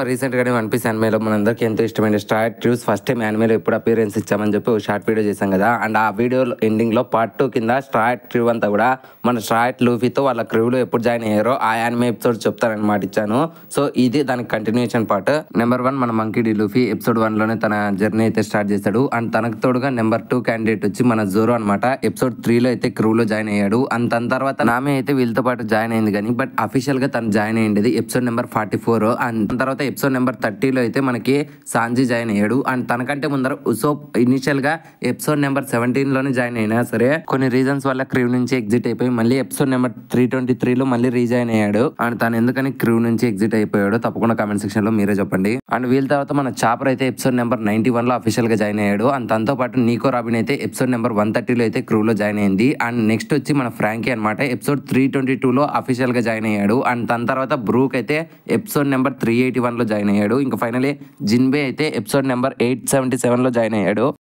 Recent గానే one piece యానిమేలో మనందరికీ ఎంతో ఇష్టమైన స్ట్రాట్ ట్రూస్ ఫస్ట్ టైం యానిమేలో ఎప్పుడు అపీరెన్స్ ఇచ్చామని చెప్పి ఒక షార్ట్ వీడియో చేశాం కదా. అండ్ ఆ వీడియో ఎండింగ్ లో పార్ట్ 2 కింద స్ట్రాట్ క్రూ అంతా కూడా మన స్ట్రాట్ లూఫీతో వాళ్ళ క్రూలో ఎప్పుడు జాయిన్ అయ్యారో ఆ యానిమే ఎపిసోడ్ చెప్తారనమాట ఇచ్చాను. సో ఇది దానికి కంటిన్యూషన్ పార్ట్. నెంబర్ 1 మన మంకీ డి లూఫీ ఎపిసోడ్ 1 లోనే తన జర్నీ అయితే స్టార్ట్ చేశాడు. అండ్ తనకు తోడుగా నెంబర్ 2 క్యాండిడేట్ వచ్చి మన జోరో అనమాట. ఎపిసోడ్ 3 లో అయితే క్రూలో జాయిన్ అయ్యాడు. అండ్ తన తర్వాత నామే అయితే వీళ్ళతో పాటు జాయిన్ అయింది కానీ బట్ అఫీషియల్ గా తను జాయిన్ అయ్యింది ఎపిసోడ్ నెంబర్ 44. అండ్ తర్వాత ఎపిసోడ్ నెంబర్ 30లో అయితే మనకి సాంజీ జాయిన్ అయ్యాడు. అండ్ తనకంటే ముందర ఉసోప్ ఇనిషియల్ గా ఎపిసోడ్ నెంబర్ 17 లోనే జాయిన్ అయినా సరే కొన్ని రీజన్స్ వల్ల క్రూ నుంచి ఎగ్జిట్ అయిపోయి మళ్ళీ ఎపిసోడ్ నెంబర్ 323లో మళ్ళీ రీజాయిన్ అయ్యాడు. అండ్ తను ఎందుకని క్రూ నుంచి ఎగ్జిట్ అయిపోయాడు తప్పకుండా కామెంట్ సెక్షన్ లో మీరే చెప్పండి. అండ్ వీళ్ళ తర్వాత మన చాపర్ అయితే ఎపిసోడ్ నెంబర్ 91లో అఫీషియల్ గా జాయిన్ అయ్యాడు. అండ్ తనతో పాటు నీకో రాబిన్ అయితే ఎపిసోడ్ నెంబర్ 130లో అయితే క్రూలో జాయిన్ అయింది. అండ్ నెక్స్ట్ వచ్చి మన ఫ్రాంకీ అనమాట ఎపిసోడ్ 322లో అఫీషియల్ గా జాయిన్ అయ్యాడు. అండ్ తన తర్వాత బ్రూక్ అయితే ఎపిసోడ్ నెంబర్ 381లో జాయిన్ అయ్యాడు. ఇంకా ఫైనలీ జిన్బే అయితే ఎపిసోడ్ నెంబర్ 877లో జాయిన్ అయ్యాడు.